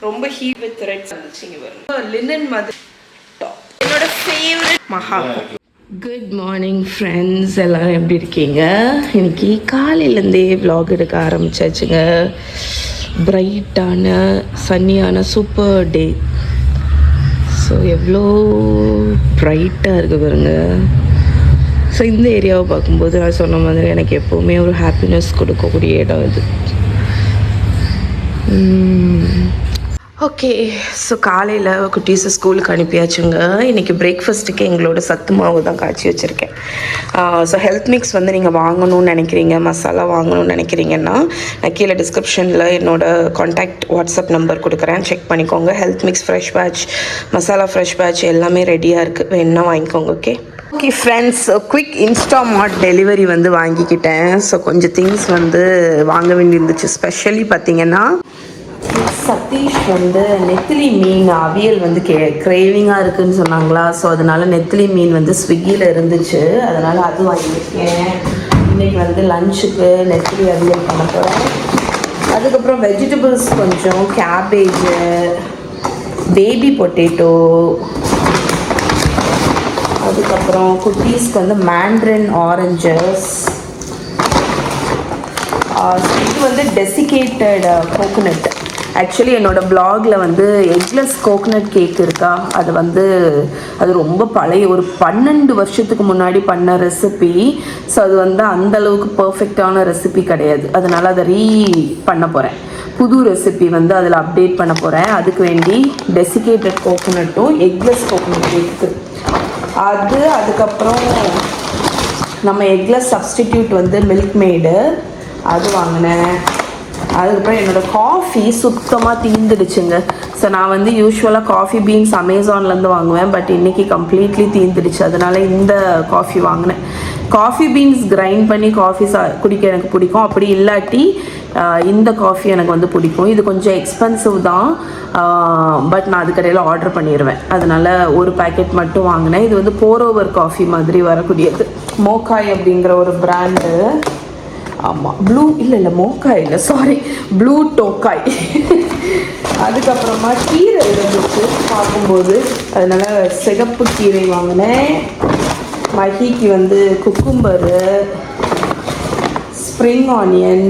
ரொம்ப heat with threads வந்துச்சுங்க வரும் லினன் மாதிரி டாப் என்னோட ஃபேவரட் மஹா. குட் மார்னிங் ஃப்ரெண்ட்ஸ், எல்லோரும் எப்படி இருக்கீங்க? இன்னைக்கு காலையிலேருந்தே விலாக் எடுக்க ஆரம்பிச்சாச்சுங்க. பிரைட்டான சன்னியான சூப்பர் டே. ஸோ எவ்வளோ ப்ரைட்டாக இருக்குது பாருங்க. ஸோ இந்த ஏரியாவை பார்க்கும்போது நான் சொன்ன மாதிரி எனக்கு எப்போவுமே ஒரு ஹாப்பினஸ் கொடுக்கக்கூடிய இடம் இது. ஓகே, ஸோ காலையில் குட்டீஸை ஸ்கூலுக்கு அனுப்பியாச்சுங்க. இன்றைக்கி பிரேக்ஃபாஸ்ட்டுக்கு எங்களோட சத்து மாவு தான் காய்ச்சி வச்சுருக்கேன். ஸோ ஹெல்த் மிக்ஸ் வந்து நீங்கள் வாங்கணும்னு நினைக்கிறீங்க, மசாலா வாங்கணும்னு நினைக்கிறீங்கன்னா நான் கீழே டிஸ்கிரிப்ஷனில் என்னோடய காண்டாக்ட் வாட்ஸ்அப் நம்பர் கொடுக்குறேன், செக் பண்ணிக்கோங்க. Health mix, fresh batch, masala fresh batch எல்லாமே ரெடியாக இருக்குது, வேணுன்னா வாங்கிக்கோங்க. Okay friends, quick Instamart delivery வந்து வாங்கிக்கிட்டேன். ஸோ கொஞ்சம் திங்ஸ் வந்து வாங்க வேண்டியிருந்துச்சு. ஸ்பெஷலி பார்த்திங்கன்னா சதீஷ் வந்து நெத்திலி மீன் அவியல் வந்து கிரேவிங்காக இருக்குதுன்னு சொன்னாங்களா. ஸோ அதனால் நெத்திலி மீன் வந்து ஸ்விக்கியில் இருந்துச்சு, அதனால் அது வாங்கியிருக்கேன். இன்றைக்கி வந்து லஞ்சுக்கு நெத்திலி அவியல் பண்ண போகிறேன். அதுக்கப்புறம் வெஜிடபிள்ஸ் கொஞ்சம் கேபேஜு, பேபி பொட்டேட்டோ, அதுக்கப்புறம் குட்டீஸ்க்கு வந்து மேண்ட்ரின் ஆரஞ்சஸ். இது வந்து டெசிகேட்டட் கோகோனட். ஆக்சுவலி என்னோடய ப்ளாகில் வந்து எக்லெஸ் கோகோனட் கேக் இருக்கா, அது ரொம்ப பழைய ஒரு 12 வருஷத்துக்கு முன்னாடி பண்ண ரெசிபி. ஸோ அது வந்து அந்தளவுக்கு பர்ஃபெக்டான ரெசிபி கிடையாது, அதனால் அதை பண்ண போகிறேன். புது ரெசிபி வந்து அதில் அப்டேட் பண்ண போகிறேன். அதுக்கு வேண்டி டெசிகேட்டட் கோகோனட்டும் எக்லெஸ் கோகோனட் கேக்கு அதுக்கப்புறம் நம்ம எக்லெஸ் சப்ஸ்டிடியூட் வந்து மில்க் மேடு அது வாங்கினேன். அதுக்கப்புறம் என்னோடய காஃபி சுத்தமாக தீர்ந்துடுச்சுங்க. ஸோ நான் வந்து யூஸ்வலாக காஃபி பீன்ஸ் அமேசான்லேருந்து வாங்குவேன், பட் இன்றைக்கி கம்ப்ளீட்லி தீர்ந்துடுச்சு, அதனால் இந்த காஃபி வாங்கினேன். காஃபி பீன்ஸ் கிரைண்ட் பண்ணி காஃபி குடிக்க எனக்கு பிடிக்கும், அப்படி இல்லாட்டி இந்த காஃபி எனக்கு வந்து பிடிக்கும். இது கொஞ்சம் எக்ஸ்பென்சிவ் தான், பட் நான் அதுக்கடையில் ஆர்டர் பண்ணிடுவேன், அதனால் ஒரு பேக்கெட் மட்டும் வாங்கினேன். இது வந்து போர் ஓவர் காஃபி மாதிரி வரக்கூடியது. மோக்காய் அப்படிங்கிற ஒரு பிராண்டு. ஆமாம், மோக்காய் இல்லை, சாரி, ப்ளூ டோக்காய். அதுக்கப்புறமா கீரை இருந்துச்சு பார்க்கும்போது, அதனால் சிகப்பு கீரை வாங்கினேன். மஹிக்கு வந்து குக்கும்பரு, ஸ்ப்ரிங் ஆனியன்.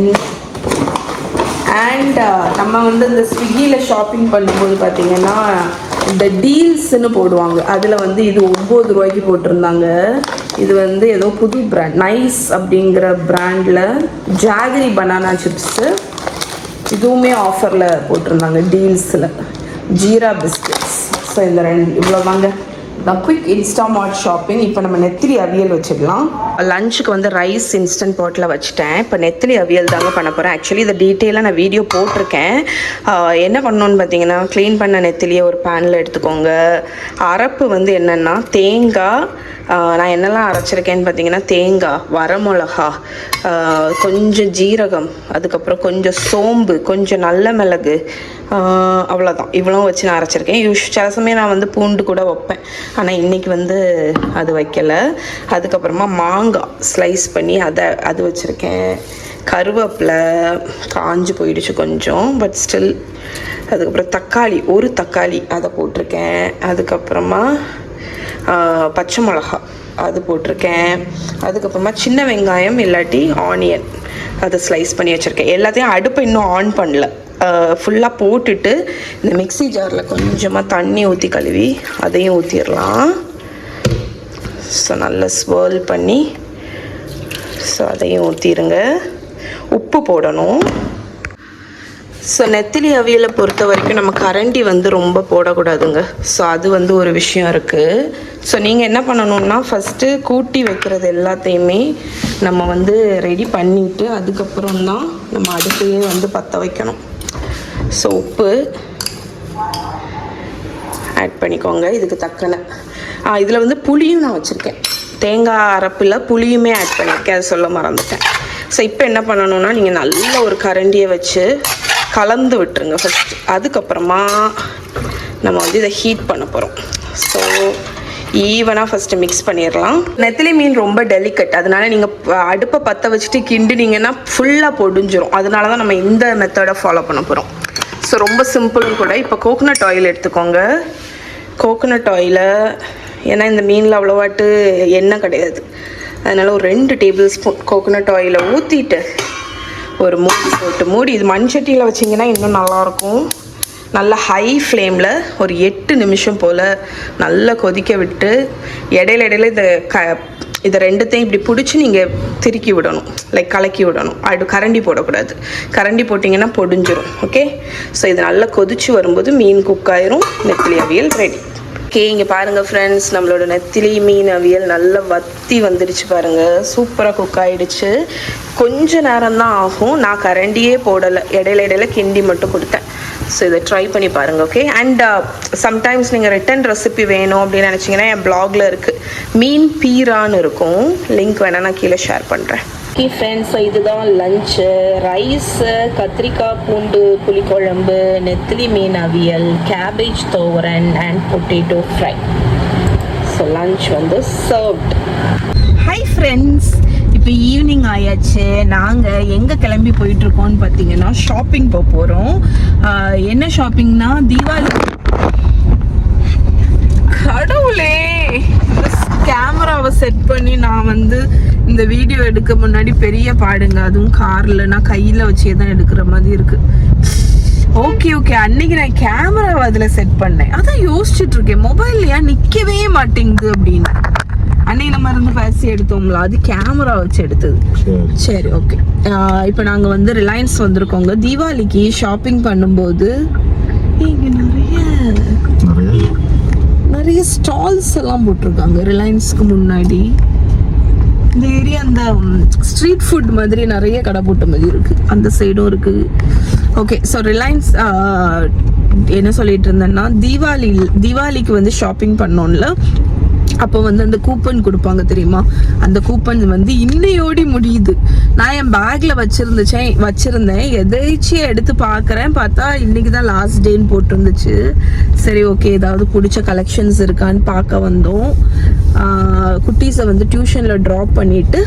அண்ட் நம்ம வந்து இந்த ஸ்விக்கியில் ஷாப்பிங் பண்ணும்போது பார்த்திங்கன்னா இந்த டீல்ஸ்ன்னு போடுவாங்க, அதில் வந்து இது 9 ரூபாய்க்கு போட்டிருந்தாங்க. இது வந்து ஏதோ புது பிராண்ட், நைஸ் அப்படிங்கிற பிராண்டில் ஜாகரி பனானா சிப்ஸு இதுவுமே ஆஃபரில் போட்டிருந்தாங்க டீல்ஸில். ஜீரா பிஸ்கட்ஸ். ஸோ இந்த இவ்வளோ வாங்க தான் குயிக் இன்ஸ்டாமார்ட் ஷாப்பிங். இப்போ நம்ம நெத்திலி அவியல் வச்சுக்கலாம். லஞ்சுக்கு வந்து ரைஸ் இன்ஸ்டன்ட் பாட்டில் வச்சுட்டேன். இப்போ நெத்திலி அவியல் தாங்க பண்ண போகிறேன். ஆக்சுவலி இதை டீட்டெயிலாக நான் வீடியோ போட்டிருக்கேன். என்ன பண்ணணுன்னு பார்த்தீங்கன்னா, க்ளீன் பண்ண நெத்திலியை ஒரு பேனில் எடுத்துக்கோங்க. அரைப்பு வந்து என்னென்னா தேங்காய், நான் என்னெல்லாம் அரைச்சிருக்கேன்னு பார்த்தீங்கன்னா தேங்காய், வரமிளகா, கொஞ்சம் ஜீரகம், அதுக்கப்புறம் கொஞ்சம் சோம்பு, கொஞ்சம் நல்ல மிளகு, அவ்வளோதான். இவ்வளோ வச்சு நான் அரைச்சிருக்கேன். சில சமயம் நான் வந்து பூண்டு கூட வைப்பேன், ஆனால் இன்றைக்கி வந்து அது வைக்கலை. அதுக்கப்புறமா மாங்காய் ஸ்லைஸ் பண்ணி அது வச்சுருக்கேன். கருவேப்பிலை காஞ்சு போயிடுச்சு கொஞ்சம், பட் ஸ்டில். அதுக்கப்புறம் தக்காளி, ஒரு தக்காளி அதை போட்டிருக்கேன். அதுக்கப்புறமா பச்சை மிளகா அது போட்டிருக்கேன். அதுக்கப்புறமா சின்ன வெங்காயம் இல்லாட்டி ஆனியன் அதை ஸ்லைஸ் பண்ணி வச்சுருக்கேன். எல்லாத்தையும் அடுப்பை இன்னும் ஆன் பண்ணல, ஃபுல்லாக போட்டுட்டு இந்த மிக்ஸி ஜாரில் கொஞ்சமாக தண்ணி ஊற்றி கழுவி அதையும் ஊற்றிடலாம். ஸோ நல்லா ஸ்வர்ல் பண்ணி அதையும் ஊற்றிடுங்க. உப்பு போடணும். ஸோ நெத்திலி அவியலை பொறுத்த வரைக்கும் நம்ம கரண்டி வந்து ரொம்ப போடக்கூடாதுங்க. ஸோ அது வந்து ஒரு விஷயம் இருக்குது. ஸோ நீங்கள் என்ன பண்ணணுன்னா, ஃபஸ்ட்டு கூட்டி வைக்கிறது எல்லாத்தையுமே நம்ம வந்து ரெடி பண்ணிவிட்டு அதுக்கப்புறம் தான் நம்ம அடுப்பையே வந்து பற்ற வைக்கணும். ஸோ உப்பு ஆட் பண்ணிக்கோங்க இதுக்கு தக்கன. இதில் வந்து புளியும் நான் வச்சுருக்கேன், தேங்காய் அரைப்பில் புளியுமே ஆட் பண்ணியிருக்கேன், அதை சொல்ல மறந்துட்டேன். ஸோ இப்போ என்ன பண்ணணுன்னா, நீங்கள் நல்ல ஒரு கரண்டியை வச்சு கலந்து விட்டுருங்க ஃபஸ்ட்டு. அதுக்கப்புறமா நம்ம வந்து இதை ஹீட் பண்ண போகிறோம். ஸோ ஈவனாக ஃபஸ்ட்டு மிக்ஸ் பண்ணிடலாம். நெத்திலி மீன் ரொம்ப டெலிகேட், அதனால நீங்கள் அடுப்பை பற்ற வச்சுட்டு கிண்டினீங்கன்னா ஃபுல்லாக பொடிஞ்சிரும். அதனால தான் நம்ம இந்த மெத்தடை ஃபாலோ பண்ண போகிறோம். ஸோ ரொம்ப சிம்பிளும் கூட. இப்போ கோகோனட் ஆயில் எடுத்துக்கோங்க. கோகோனட் ஆயிலை, ஏன்னா இந்த மீனில் அவ்வளோவாட்டு எண்ணெய் கிடையாது, அதனால் ஒரு 2 டேபிள் ஸ்பூன் கோகோனட் ஆயிலை ஊற்றிட்டு ஒரு மூடி போட்டு மூடி, இது மண்சட்டியில் வச்சிங்கன்னா இன்னும் நல்லாயிருக்கும். நல்லா ஹை ஃப்ளேமில் ஒரு 8 நிமிஷம் போல் நல்லா கொதிக்க விட்டு இடையில இதை ரெண்டுத்தையும் இப்படி பிடிச்சி நீங்கள் திருக்கி விடணும், லைக் கலக்கி விடணும். அது கரண்டி போடக்கூடாது, கரண்டி போட்டிங்கன்னா பொடிஞ்சிரும். ஓகே, ஸோ இது நல்லா கொதிச்சு வரும்போது மீன் குக் ஆயிரும். நெத்திலி அவியல் ரெடி. ஓகே, இங்கே பாருங்கள் ஃப்ரெண்ட்ஸ், நம்மளோட நெத்திலி மீன் அவியல் நல்லா வத்தி வந்துடுச்சு பாருங்கள். சூப்பராக குக் ஆகிடுச்சு. கொஞ்ச நேரம் தான் ஆகும். நான் கரண்டியே போடலை, இடையில கிண்டி மட்டும் கொடுத்தேன். ஸோ இதை ட்ரை பண்ணி பாருங்கள். ஓகே, அண்ட் சம்டைம்ஸ் நீங்கள் ரிட்டன் ரெசிபி வேணும் அப்படின்னு நினச்சிங்கன்னா என் பிளாகில் இருக்குது, மீன் பீரான்னு இருக்கும். லிங்க் வேணால் நான் கீழே ஷேர் பண்ணுறேன். ஓகே ஃப்ரெண்ட்ஸ், இதுதான் லஞ்சு. ரைஸு, கத்திரிக்காய் பூண்டு புளிக்குழம்பு, நெத்திலி மீன் avial, cabbage thoran and potato fry. So lunch வந்து சர்வ்ட். ஹாய் ஃப்ரெண்ட்ஸ், இப்போ ஈவினிங் ஆயாச்சு. நாங்கள் எங்கே கிளம்பி போயிட்டுருக்கோம்னு பார்த்தீங்கன்னா ஷாப்பிங் போக போகிறோம். என்ன ஷாப்பிங்னா தீபாவளி. கடவுளே, கேமராவை செட் பண்ணி நான் வந்து இந்த வீடியோ எடுக்க முன்னாடி பெரிய பாடுங்க. அதுவும் காரில் நான் கையில் வச்சே தான் எடுக்கிற மாதிரி இருக்குது. ஓகே, அன்னைக்கு நான் கேமராவை அதில் செட் பண்ணேன். அதான் யோசிச்சுட்டு இருக்கேன், மொபைல் ஏன் நிற்கவே மாட்டேங்குது அப்படின்னு. அன்னைக்கு நம்ம இருந்து பேசி எடுத்தோம்ல, அது கேமரா வச்சு எடுத்தது. சரி, ஓகே. இப்போ நாங்கள் வந்து ரிலையன்ஸ் வந்திருக்கோங்க. தீபாவளிக்கு ஷாப்பிங் பண்ணும்போது இங்கே நிறைய ஸ்டால்ஸ் எல்லாம் போட்டிருக்காங்க. ரிலையன்ஸ்க்கு முன்னாடி இந்த ஏரியா அந்த ஸ்ட்ரீட் ஃபுட் மாதிரி நிறைய கடை போட்ட மாதிரி இருக்குது. அந்த சைடும் இருக்குது. ஓகே, ஸோ ரிலையன்ஸ் என்ன சொல்லிட்டு இருந்தேன்னா, தீபாவளிக்கு வந்து ஷாப்பிங் பண்ணோம்ல, அப்போ வந்து அந்த கூப்பன் கொடுப்பாங்க தெரியுமா, அந்த கூப்பன் வந்து இன்னையோடி முடியுது. நான் என் பேக்கில் வச்சுருந்தேன் எதாச்சும் எடுத்து பார்க்குறேன், பார்த்தா இன்றைக்கி தான் லாஸ்ட் டேன்னு போட்டிருந்துச்சு. சரி, ஓகே, ஏதாவது பிடிச்ச கலெக்ஷன்ஸ் இருக்கான்னு பார்க்க வந்தோம். குட்டீஸை வந்து டியூஷனில் ட்ராப் பண்ணிவிட்டு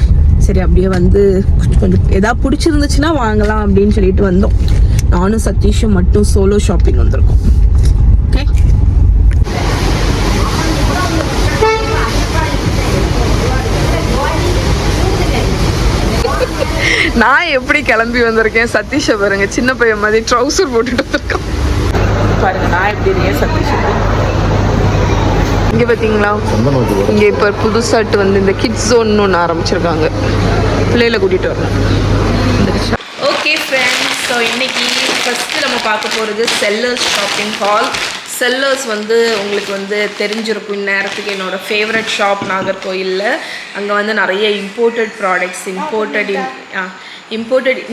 சரி அப்படியே வந்து கொஞ்சம் எதாவது பிடிச்சிருந்துச்சுன்னா வாங்கலாம் அப்படின்னு சொல்லிட்டு வந்தோம். நானும் சதீஷும் மட்டும் சோலோ ஷாப்பிங் வந்திருக்கோம். ஓகே, நான் எப்படி கிளம்பி வந்திருக்கேன், சதீஷை பாருங்க, சின்ன பையன் மாதிரி ட்ரௌசர் போட்டுட்டு வந்திருக்கேன் பாருங்க. நான் எப்படி இருக்கேன், சதீஷ் இங்கே பார்த்தீங்களா, இங்கே இப்போ புதுசாட்டு வந்து இந்த கிட்ஸ் ஜோன்னு ஒன்று ஆரம்பிச்சிருக்காங்க, பிள்ளைகளை கூட்டிகிட்டு வரணும். ஓகே ஃப்ரெண்ட்ஸ், ஸோ இன்றைக்கி ஃபஸ்ட்டு நம்ம பார்க்க போகிறது செல்லர்ஸ் ஷாப்பிங் ஹால். செல்லர்ஸ் வந்து உங்களுக்கு வந்து தெரிஞ்சிருக்கும் இந்நேரத்துக்கு, என்னோடய ஃபேவரட் ஷாப் நாகர்கோயிலில். அங்கே வந்து நிறைய இம்போர்ட்டட் ப்ராடக்ட்ஸ், இம்போர்ட்டட்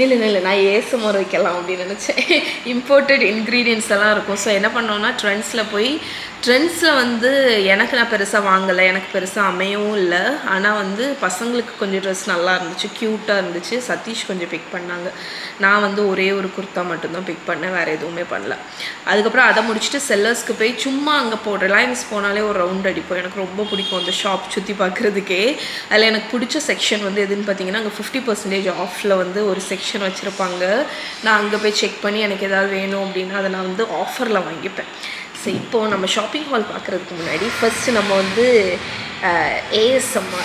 இல்லை நான் ஏசமரம் வைக்கலாம் அப்படின்னு நினச்சேன். இம்போர்ட்டட் இன்க்ரீடியன்ஸ் எல்லாம் இருக்கும். ஸோ என்ன பண்ணோன்னா ட்ரெண்ட்ஸில் வந்து எனக்கு நான் பெருசாக வாங்கலை, எனக்கு பெருசாக அமையவும் இல்லை. ஆனால் வந்து பசங்களுக்கு கொஞ்சம் ட்ரெஸ் நல்லா இருந்துச்சு, க்யூட்டாக இருந்துச்சு. சதீஷ் கொஞ்சம் பிக் பண்ணாங்க. நான் வந்து ஒரே ஒரு குர்த்தா மட்டும்தான் பிக் பண்ணேன், வேறு எதுவுமே பண்ணல. அதுக்கப்புறம் அதை முடிச்சுட்டு செல்லர்ஸ்க்கு போய் சும்மா அங்கே ரிலையன்ஸ் போனாலே ஒரு ரவுண்ட் அடிப்போம். எனக்கு ரொம்ப பிடிக்கும் அந்த ஷாப் சுற்றி பார்க்குறதுக்கே. அதில் எனக்கு பிடிச்ச செக்ஷன் வந்து எதுன்னு பார்த்தீங்கன்னா, அங்கே 50% ஆஃபில் வந்து ஒரு செக்ஷன் வச்சுருப்பாங்க. நான் அங்கே போய் செக் பண்ணி எனக்கு எதாவது வேணும் அப்படின்னா அதை நான் வந்து ஆஃபரில் வாங்கிப்பேன். ஸோ இப்போது நம்ம ஷாப்பிங் ஹால் பார்க்குறதுக்கு முன்னாடி ஃபஸ்ட்டு நம்ம வந்து ASMR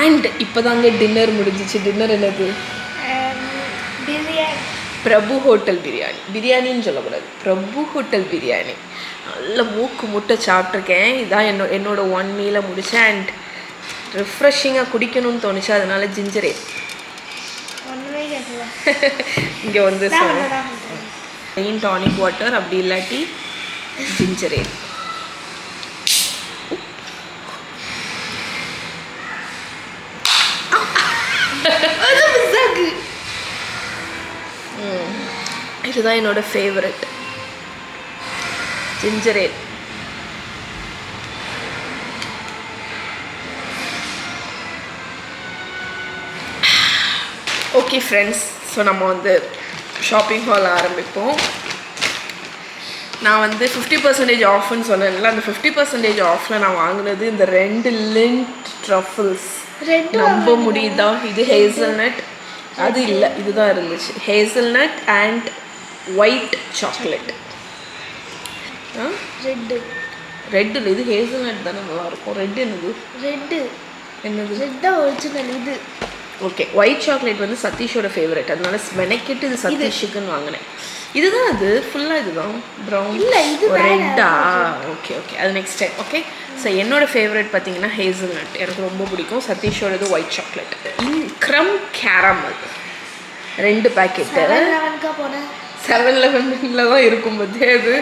அண்ட் இப்போ தாங்க டின்னர் முடிஞ்சிச்சு. டின்னர் என்னது? பிரியாணி. பிரபு ஹோட்டல் பிரியாணின்னு சொல்லக்கூடாது, பிரபு ஹோட்டல் பிரியாணி. நல்ல மூக்கு முட்டை சாப்பிட்ருக்கேன். இதான் என்னோட 1 மீலை முடித்தேன். அண்ட் ரிஃப்ரெஷிங்காக குடிக்கணும்னு தோணுச்சு, அதனால ஜிஞ்சர் ஏல் இங்கே வந்து மெயின் டானிக் வாட்டர், அப்படி இல்லாட்டி ஜிஞ்சர் ஏல். இதுதான் என்னோட ஃபேவரட் ஜிஞ்சர் ஏல். ஓகே ஃப்ரெண்ட்ஸ், ஸோ நம்ம வந்து ஷாப்பிங் ஹால் ஆரம்பிப்போம். நான் வந்து 50% ஆஃப்னு சொன்னேன்ல, அந்த 50% ஆஃபில் நான் வாங்கினது இந்த 2 லிண்ட் ட்ரஃபிள்ஸ். நம்ப முடியுதா? இது ஹேசல்நட், அது இல்லை, இதுதான் இருந்துச்சு. Hazelnut and white chocolate. Red இது ஹேசல்நட் தானே நல்லாயிருக்கும். ரெட் என்னது? என்னது? ரெட் தான் ஒரிஜினல் இது. ஓகே, ஒயிட் சாக்லேட் வந்து சதீஷோட ஃபேவரட், அதனால மெனக்கிட்டு இது சதீஷுக்குன்னு வாங்கினேன். இதுதான் அது ஃபுல்லாக இதுதான் ப்ரௌன் இல்லை இது ரெட்டா? ஓகே ஓகே, அது நெக்ஸ்ட் டைம். ஓகே, ஸோ என்னோட ஃபேவரட் பார்த்தீங்கன்னா ஹேசல்நட் எனக்கு ரொம்ப பிடிக்கும். சதீஷோடது ஒயிட் சாக்லேட். க்ரம் கேரமல் 2 பேக்கெட்டு 7-Elevenல தான் இருக்கும் போது அது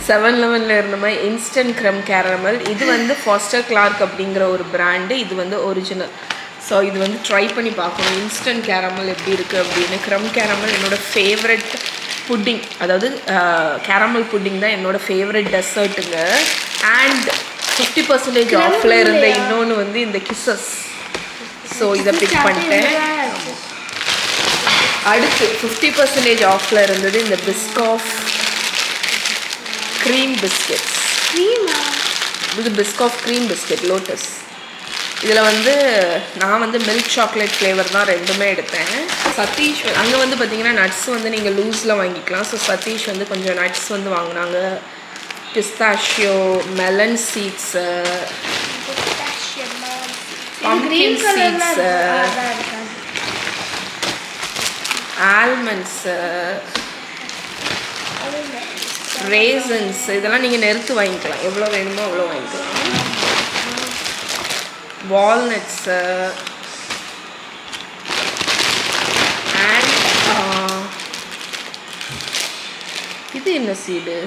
7-Elevenல இருந்த மாதிரி இன்ஸ்டன்ட் க்ரம் கேரமல். இது வந்து ஃபாஸ்டர் கிளார்க் அப்படிங்கிற ஒரு பிராண்டு, இது வந்து ஒரிஜினல். ஸோ இது வந்து ட்ரை பண்ணி பார்க்கணும் இன்ஸ்டன்ட் கேரமல் எப்படி இருக்குது அப்படின்னு. க்ரம் கேரமல் என்னோடய ஃபேவரட் புட்டிங், அதாவது கேரமல் புட்டிங் தான் என்னோடய ஃபேவரட் டெசர்ட்டுங்க. அண்ட் 50% ஆஃபில் இருந்த இன்னொன்று வந்து இந்த கிஸ்ஸஸ். ஸோ இதை பிக் பண்ணிட்டேன். அடுத்து 50% ஆஃபில் இருந்தது இந்த பிஸ்காஃப் க்ரீம் பிஸ்கெட்ஸ். இது பிஸ்காஃப் க்ரீம் பிஸ்கெட் லோட்டஸ். இதில் வந்து நான் வந்து மில்க் சாக்லேட் ஃப்ளேவர் தான் 2மே எடுத்தேன். சதீஷ் அங்கே வந்து பார்த்திங்கன்னா நட்ஸ் வந்து நீங்கள் லூஸில் வாங்கிக்கலாம். ஸோ சதீஷ் வந்து கொஞ்சம் நட்ஸ் வந்து வாங்கினாங்க. Pistachio, melon seeds, pumpkin seeds, almonds, raisins, இதெல்லாம் நீங்கள் நெருத்து வாங்கிக்கலாம். எவ்வளோ வேணுமோ அவ்வளோ வாங்கிக்கலாம். வால்நட்ஸு அண்ட் இது என்ன seed?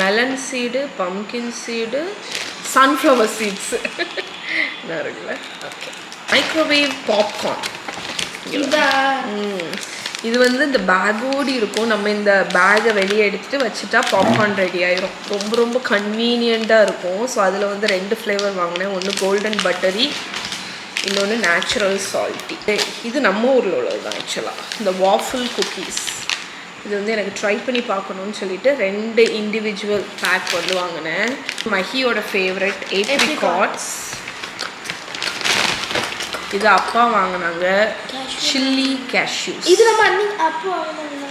Melon seed, pumpkin seed, sunflower seeds என்ன இருக்குல்ல. Okay, microwave popcorn. இது வந்து இந்த பேக்கோடு இருக்கும். நம்ம இந்த பேக்கை வெளியே எடுத்துகிட்டு வச்சுட்டா பாப்கார்ன் ரெடி ஆயிரும். ரொம்ப ரொம்ப கன்வீனியண்ட்டாக இருக்கும். ஸோ அதில் வந்து 2 ஃப்ளேவர் வாங்கினேன். ஒன்று கோல்டன் பட்டரி, இன்னொன்று நேச்சுரல் சால்ட்டி. இது நம்ம ஊரில் உள்ளது தான் ஆக்சுவலாக. இந்த வாஃபிள் குக்கீஸ் இது வந்து எனக்கு ட்ரை பண்ணி பார்க்கணுன்னு சொல்லிட்டு 2 இண்டிவிஜுவல் பேக் வந்து வாங்கினேன். மஹியோட ஃபேவரட் ஏப்ரிகாட்ஸ். இது அப்பா வாங்கினாங்க சில்லி கேஷ்யூஸ். இது நம்ம அப்பா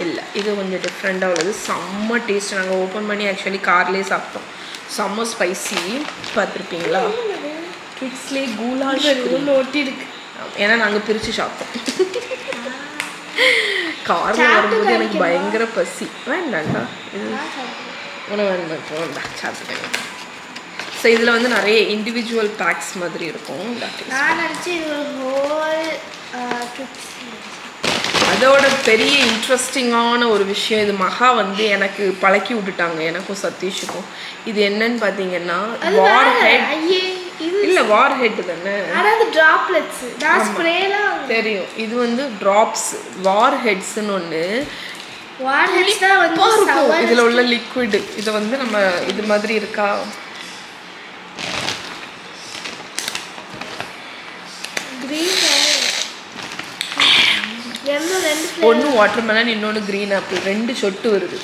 இல்லை, இது கொஞ்சம் டிஃப்ரெண்ட்டாக உள்ளது. செம்ம டேஸ்ட். நாங்கள் ஓப்பன் பண்ணி ஆக்சுவலி கார்லேயே சாப்பிட்டோம். செம்ம ஸ்பைசி. பார்த்துருப்பீங்களா? கிட்ஸ்லேயே கூலாஷ் ஒட்டி இருக்கு. ஏன்னா நாங்கள் பிரித்து சாப்பிட்டோம். காரில் வரும்போது எனக்கு பயங்கர பசி. வேண்டாண்டா இது வேண்டாம் சாப்பிட்டேன். ஸோ இதில் வந்து நிறைய இண்டிவிஜுவல் பேக்ஸ் மாதிரி இருக்கும். அதோட பெரிய இன்ட்ரெஸ்டிங்கான ஒரு விஷயம், இது மகா வந்து எனக்கு பழக்கி விட்டுட்டாங்க, எனக்கும் சதீஷுக்கும். இது என்னன்னு பார்த்தீங்கன்னா வார் ஹெட். இல்லை வார் ஹெட் தானே, தெரியும். இது வந்து ட்ராப்ஸ் வார் ஹெட்ஸ்ன்னு ஒன்று. இதில் உள்ள லிக்விட் இதை வந்து நம்ம இது மாதிரி இருக்கா, ஒன்று வாட்டர்மெலன், இன்னொன்று க்ரீன் ஆப்பிள். 2 சொட்டு வருது.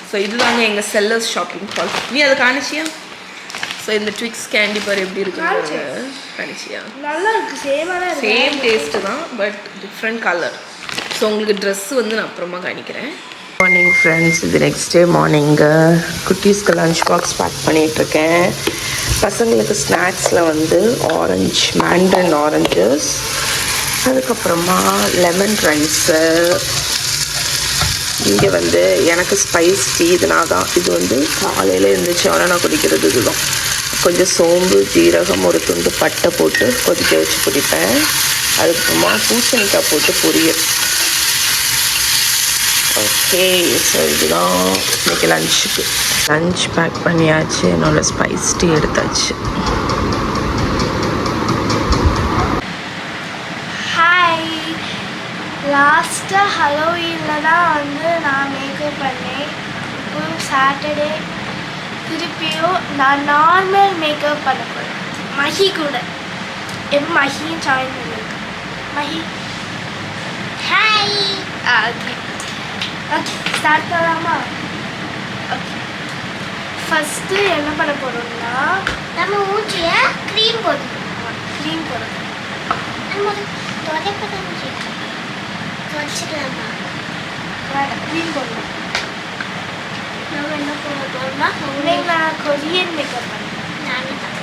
ஸோ இதுதாங்க எங்கள் செல்லர்ஸ் ஷாப்பிங் ஹால். நீ அதை காணிச்சியா? ஸோ இந்த ட்விக்ஸ் கேண்டி பார் எப்படி இருக்குன்னு காணிச்சியா? நல்லா இருக்கு. சேம் டேஸ்ட்டு தான், பட் டிஃப்ரெண்ட் கலர். ஸோ உங்களுக்கு ட்ரெஸ்ஸு வந்து நான் அப்புறமா காணிக்கிறேன். மார்னிங் ஃப்ரெண்ட்ஸ், இது நெக்ஸ்ட் டே மார்னிங்கு குட்டீஸ்க்கு லன்ச் பாக்ஸ் பேக் பண்ணிகிட்ருக்கேன். பசங்களுக்கு ஸ்நாக்ஸில் வந்து ஆரஞ்ச், மேண்டன் ஆரஞ்சஸ், அதுக்கப்புறமா லெமன் ரைஸு. இங்கே வந்து எனக்கு ஸ்பைஸ் டீ. இது வந்து காலையில் இருந்துச்சு, ஆனால் நான் குடிக்கிறது இதுதான். கொஞ்சம் சோம்பு, ஜீரகம், ஒரு துண்டு பட்டை போட்டு கொதிக்க வச்சு குடிப்பேன். அதுக்கப்புறமா பூசணிக்காய் போட்டு பொரியல். ஓகே, ஸோ இதுதான் இன்றைக்கி லஞ்சுக்கு. லஞ்ச் பேக் பண்ணியாச்சு, என்னோட ஸ்பைஸ் டீ எடுத்தாச்சு. ஹாய், லாஸ்ட்டாக ஹலோவீனில் தான் வந்து நான் மேக்கப் பண்ணேன். இப்போ சாட்டர்டே திருப்பியும் நான் நார்மல் மேக்கப் பண்ண போகிறேன் மஹி கூட. எப்போ மஹியும் ஜாயின் பண்ணியிருக்கேன். Mahi hi. Okay okay, start பண்ணலாமா? ஓகே, ஃபஸ்ட்டு என்ன பண்ண போகிறோம்னா நம்ம ஊற்றிய க்ரீம் போடணும். க்ரீம் போடணும். வச்சுக்கலாமா க்ரீன் போடணும் நம்ம என்ன பண்ண போகிறோம்னா நான் கொரியன் மேக்கப் பண்ணுறேன் நானே தான்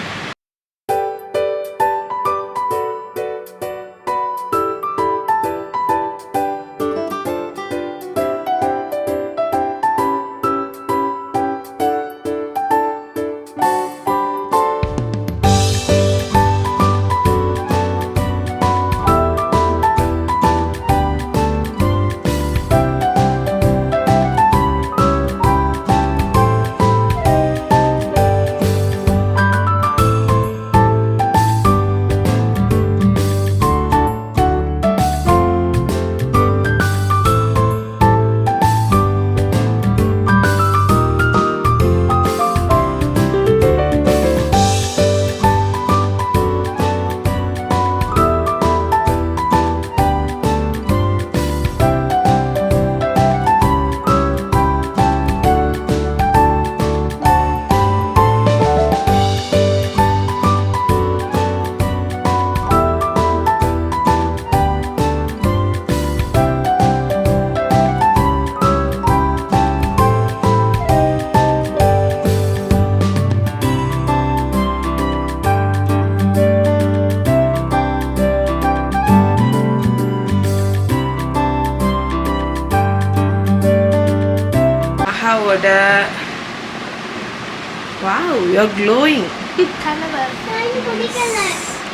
Wow, you're glowing.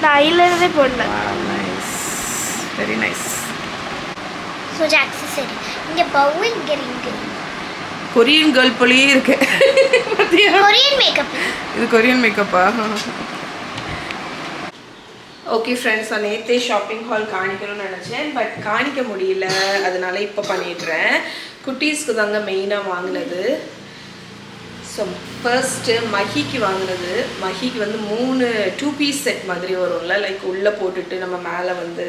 நான் ஐலைனரே போடல. Wow, nice. Very nice. கொஞ்சம் accessory. இங்க பவு இங்க ரிங். கொரியன் கேர்ள் போலயே இருக்கு. Korean makeup. இது கொரியன் மேக்கப்பா? ஓகே ஃப்ரெண்ட்ஸ், நான் நேற்றே ஷாப்பிங் ஹால் காணிக்கணும்னு நினச்சேன், பட் காணிக்க முடியல. அதனால இப்போ பண்ணிடுறேன். குட்டீஸ்க்கு தாங்க மெயினாக வாங்கினது. ஸோ ஃபர்ஸ்ட்டு மஹிக்கு வாங்கினது. மஹிக்கு வந்து 3 2 பீஸ் செட் மாதிரி வரும்ல, லைக் உள்ளே போட்டுட்டு நம்ம மேலே வந்து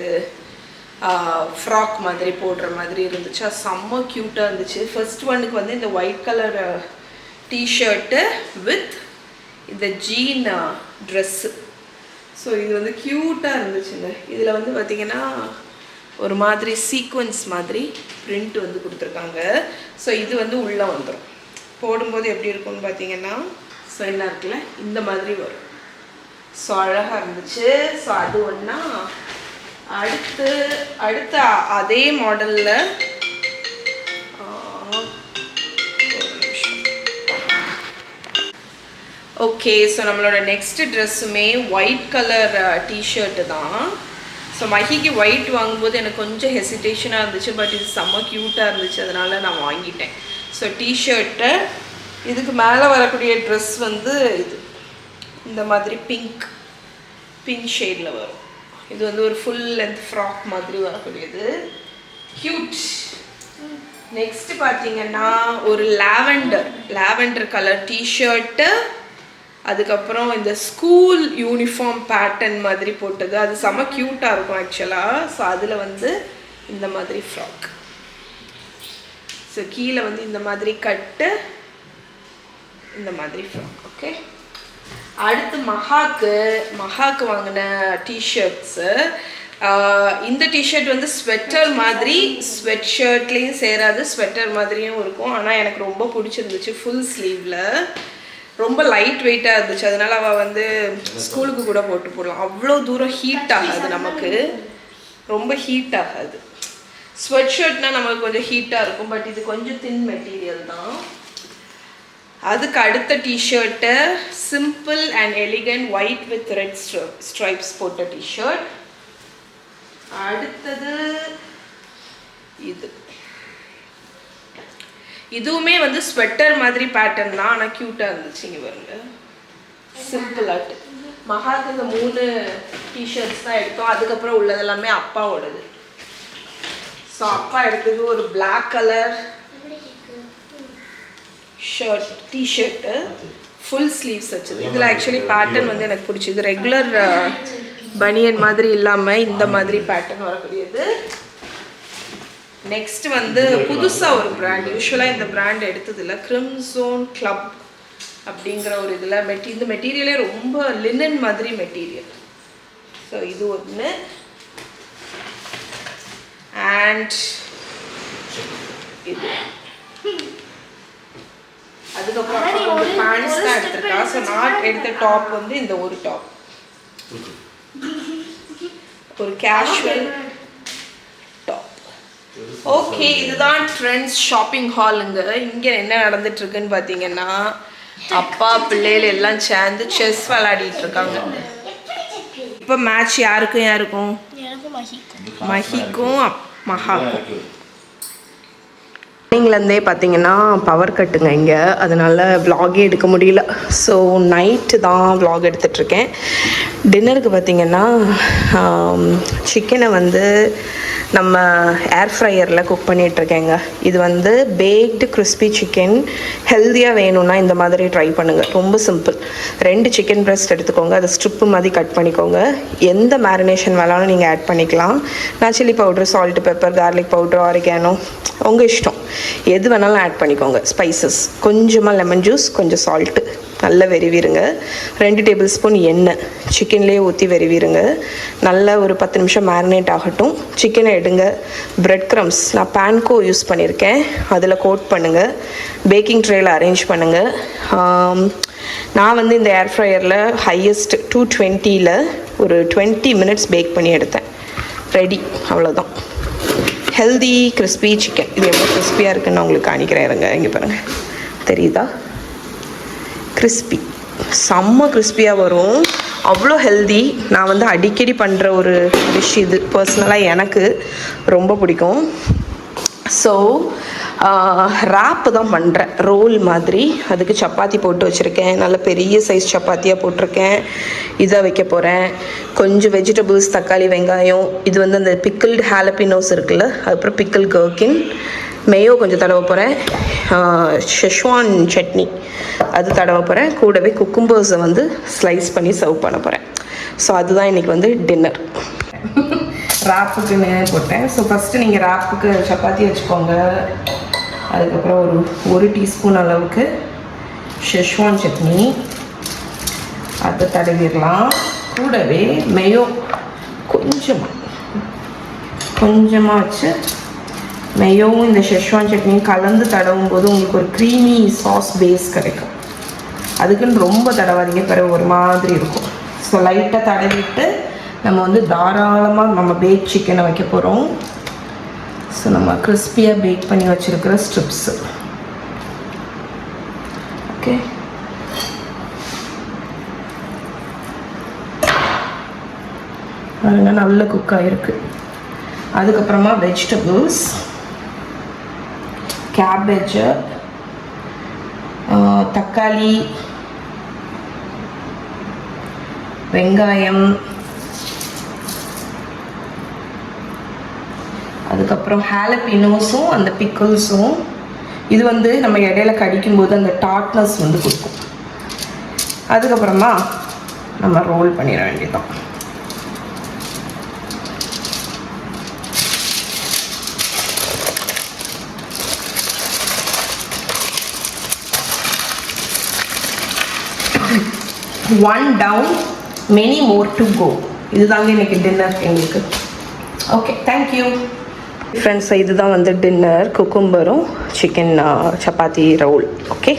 ஃப்ராக் மாதிரி போடுற மாதிரி இருந்துச்சு. அது செம்ம க்யூட்டாக இருந்துச்சு. ஃபர்ஸ்ட் ஒன்னுக்கு வந்து இந்த ஒயிட் கலர் டிஷர்ட்டு வித் இந்த ஜீன் ட்ரெஸ்ஸு. ஸோ இது வந்து க்யூட்டாக இருந்துச்சுங்க. இதில் வந்து பார்த்திங்கன்னா ஒரு மாதிரி சீக்வன்ஸ் மாதிரி பிரிண்ட் வந்து கொடுத்துருக்காங்க. ஸோ இது வந்து உள்ளே வந்துடும். போடும்போது எப்படி இருக்கும்னு பார்த்தீங்கன்னா, ஸோ என்ன இருக்குல்ல இந்த மாதிரி வரும். ஸோ அழகாக இருந்துச்சு. ஸோ அது ஒன்றா. அடுத்த அதே மாடலில் ஓகே. ஸோ நம்மளோட நெக்ஸ்ட் ட்ரெஸ்ஸுமே ஒயிட் கலர் டிஷர்ட்டு தான். ஸோ மஹிக்கு ஒயிட் வாங்கும்போது எனக்கு கொஞ்சம் ஹெசிடேஷனாக இருந்துச்சு, பட் இது செம்ம க்யூட்டாக இருந்துச்சு, அதனால நான் வாங்கிட்டேன். ஸோ டிஷர்ட்டு இதுக்கு மேலே வரக்கூடிய ட்ரெஸ் வந்து இது இந்த மாதிரி பிங்க் ஷேடில் வரும். இது வந்து ஒரு ஃபுல் லென்த் ஃப்ராக் மாதிரி வரக்கூடியது. க்யூட். நெக்ஸ்ட் பார்த்தீங்கன்னா ஒரு லாவெண்டர் கலர் டிஷர்ட்டு, அதுக்கப்புறம் இந்த ஸ்கூல் யூனிஃபார்ம் பேட்டர்ன் மாதிரி போட்டது. அது செம்ம க்யூட்டாக இருக்கும் ஆக்சுவலாக. ஸோ அதில் வந்து இந்த மாதிரி ஃப்ராக். ஸோ கீழே வந்து இந்த மாதிரி கட்டு, இந்த மாதிரி ஃப்ராக். ஓகே. அடுத்து மஹாக்கு வாங்கின டிஷர்ட்ஸு. இந்த டிஷர்ட் வந்து ஸ்வெட்டர் மாதிரி, ஸ்வெட் ஷர்ட்லேயும் சேராது, ஸ்வெட்டர் மாதிரியும் இருக்கும். ஆனால் எனக்கு ரொம்ப பிடிச்சிருந்துச்சு. ஃபுல் ஸ்லீவில் ரொம்ப லைட் வெயிட்டாக இருந்துச்சு. அதனால் அவள் வந்து ஸ்கூலுக்கு கூட போட்டு போடலாம். அவ்வளோ தூரம் ஹீட் ஆகாது, நமக்கு ரொம்ப ஹீட் ஆகாது. ஸ்வெட் ஷர்ட்னால் நமக்கு கொஞ்சம் ஹீட்டாக இருக்கும், பட் இது கொஞ்சம் தின் மெட்டீரியல் தான். அதுக்கு அடுத்த tshirt simple and elegant white with red stripes போட்ட டிஷர்ட். அடுத்தது இதுவுமே வந்து ஸ்வெட்டர் மாதிரி பேட்டர்ன் தான், ஆனால் க்யூட்டாக இருந்துச்சு. இங்கே பாருங்க, சிம்பிள் ஆட்டு. மஹாக்கு இந்த 3 டிஷர்ட்ஸ் தான் எடுத்தோம். அதுக்கப்புறம் உள்ளது எல்லாமே அப்பாவோடது. ஸோ அப்பா எடுத்தது ஒரு black colour shirt tshirt, full sleeves வச்சது. இதில் ஆக்சுவலி பேட்டர்ன் வந்து எனக்கு பிடிச்சிது. ரெகுலர் பனியன் மாதிரி இல்லாமல் இந்த மாதிரி பேட்டர்ன் வரக்கூடியது. நெக்ஸ்ட் வந்து புதுசாக ஒரு பிராண்ட், யூஸ்வலாக இந்த பிராண்ட் எடுத்ததில்லை, கிரிம்சோன் கிளப் அப்படிங்கிற ஒரு இதில் இந்த மெட்டீரியலே ரொம்ப லினன் மாதிரி மெட்டீரியல். ஸோ இது ஒன்று. அண்ட் இது அதுக்கப்புறம் பேண்ட்ஸ் தான் எடுத்திருக்கா. ஸோ நான் எடுத்த டாப் வந்து இந்த ஒரு டாப், ஒரு கேஷுவல் டாப். ஓகே, இதுதான் ட்ரெண்ட்ஸ் ஷாப்பிங் ஹாலுங்க. இங்கே என்ன நடந்துட்டு இருக்குன்னு பார்த்தீங்கன்னா, அப்பா பிள்ளைகள் எல்லாம் சேர்ந்து செஸ் விளையாடிட்டு இருக்காங்க. இப்போ மேட்ச் யாருக்கும் மஹிக்கும் மஹாக்கும். மார்னிங்லேருந்தே பார்த்தீங்கன்னா பவர் கட்டுங்க இங்கே, அதனால் விலாகே எடுக்க முடியல. ஸோ நைட்டு தான் விலாக் எடுத்துகிட்ருக்கேன். டின்னருக்கு பார்த்தீங்கன்னா சிக்கனை வந்து நம்ம ஏர் ஃப்ரையரில் குக் பண்ணிகிட்ருக்கேங்க. இது வந்து பேக்டு கிறிஸ்பி சிக்கன். ஹெல்த்தியாக வேணும்னா இந்த மாதிரி ட்ரை பண்ணுங்கள். ரொம்ப சிம்பிள். 2 சிக்கன் பிரெஸ்ட் எடுத்துக்கோங்க, அதை ஸ்ட்ரிப்பு மாதிரி கட் பண்ணிக்கோங்க. எந்த மேரினேஷன் வேணாலும் நீங்கள் ஆட் பண்ணிக்கலாம். நான் chilli powder, salt, pepper, garlic powder, oregano, உங்கள் இஷ்டம், எது வேணாலும் ஆட் பண்ணிக்கோங்க. ஸ்பைசஸ், கொஞ்சமாக லெமன் ஜூஸ், கொஞ்சம் சால்ட்டு, நல்லா வெறிவிருங்க. 2 டேபிள் ஸ்பூன் எண்ணெய் சிக்கன்லேயே ஊற்றி வெறிவிருங்க. நல்லா ஒரு 10 நிமிஷம் மேரினேட் ஆகட்டும். சிக்கனை எடுங்க. பிரெட் க்ரம்ஸ் நான் பேன்கோ யூஸ் பண்ணியிருக்கேன், அதில் கோட் பண்ணுங்கள். பேக்கிங் ட்ரேயில் அரேஞ்ச் பண்ணுங்கள். நான் வந்து இந்த ஏர் ஃப்ரையரில் ஹையஸ்ட் 220 ஒரு 20 மினிட்ஸ் பேக் பண்ணி எடுத்தேன். ரெடி, அவ்வளோதான். Healthy crispy chicken. இது எவ்வளோ கிறிஸ்பியாக இருக்குன்னு நான் உங்களுக்கு காணிக்கிறேன். இருங்க, இங்கே பாருங்கள், தெரியுதா? கிறிஸ்பி, செம்ம கிறிஸ்பியாக வரும். அவ்வளோ ஹெல்தி. நான் வந்து அடிக்கடி பண்ணுற ஒரு டிஷ் இது. பர்சனலாக எனக்கு ரொம்ப பிடிக்கும். ஸோ ராப்பு தான் பண்ணுறேன், ரோல் மாதிரி. அதுக்கு சப்பாத்தி போட்டு வச்சுருக்கேன், நல்ல பெரிய சைஸ் சப்பாத்தியாக போட்டிருக்கேன். இதை வைக்க போகிறேன். கொஞ்சம் வெஜிடபிள்ஸ், தக்காளி, வெங்காயம். இது வந்து அந்த பிக்கிள்டு ஹாலப்பினோஸ் இருக்குல்ல, அதுக்கப்புறம் பிக்கிள் கர்க்கின், மேயோ கொஞ்சம் தடவை போகிறேன். ஷெஷ்வான் சட்னி அது தடவை போகிறேன். கூடவே குக்கும்பர்ஸை வந்து ஸ்லைஸ் பண்ணி சர்வ் பண்ண போகிறேன். ஸோ அதுதான் இன்றைக்கி வந்து டின்னர். ராப்புக்குன்னு போட்டேன். ஸோ ஃபஸ்ட்டு நீங்கள் ராப்புக்கு சப்பாத்தி வச்சுக்கோங்க. அதுக்கப்புறம் ஒரு டீஸ்பூன் அளவுக்கு ஷெஷ்வான் சட்னி அதை தடவிடலாம். கூடவே மேயோ கொஞ்சமாக வச்சு மேயோவும் இந்த ஷெஷ்வான் சட்னியும் கலந்து தடவும் போது உங்களுக்கு ஒரு க்ரீமி சாஸ் பேஸ் கிடைக்கும். அதுக்குன்னு ரொம்ப தடவாதீங்க, பிறகு ஒரு மாதிரி இருக்கும். ஸோ லைட்டாக தடவிட்டு நம்ம வந்து தாராளமாக நம்ம பேக் சிக்கனை வைக்க போகிறோம். ஸோ நம்ம கிறிஸ்பியாக பேக் பண்ணி வச்சுருக்கிற ஸ்ட்ரிப்ஸு. ஓகே, அதெல்லாம் நல்ல குக் ஆகிருக்கு. அதுக்கப்புறமா வெஜிடபிள்ஸ், கேபேஜு, தக்காளி, வெங்காயம், அதுக்கப்புறம் ஹாலப்பினோஸும் அந்த பிக்கிள்ஸும். இது வந்து நம்ம இடையில கடிக்கும்போது அந்த டாட்னஸ் வந்து கொடுக்கும். அதுக்கப்புறமா நம்ம ரோல் பண்ணிட வேண்டியதுதான். One down, many more to go. இதுதாங்க இன்னைக்கு டின்னர் எங்களுக்கு. Okay, thank you friends. இதுதான் வந்து டின்னர், குக்கும்பரும் சிக்கன் சப்பாத்தி ரோல். ஓகே.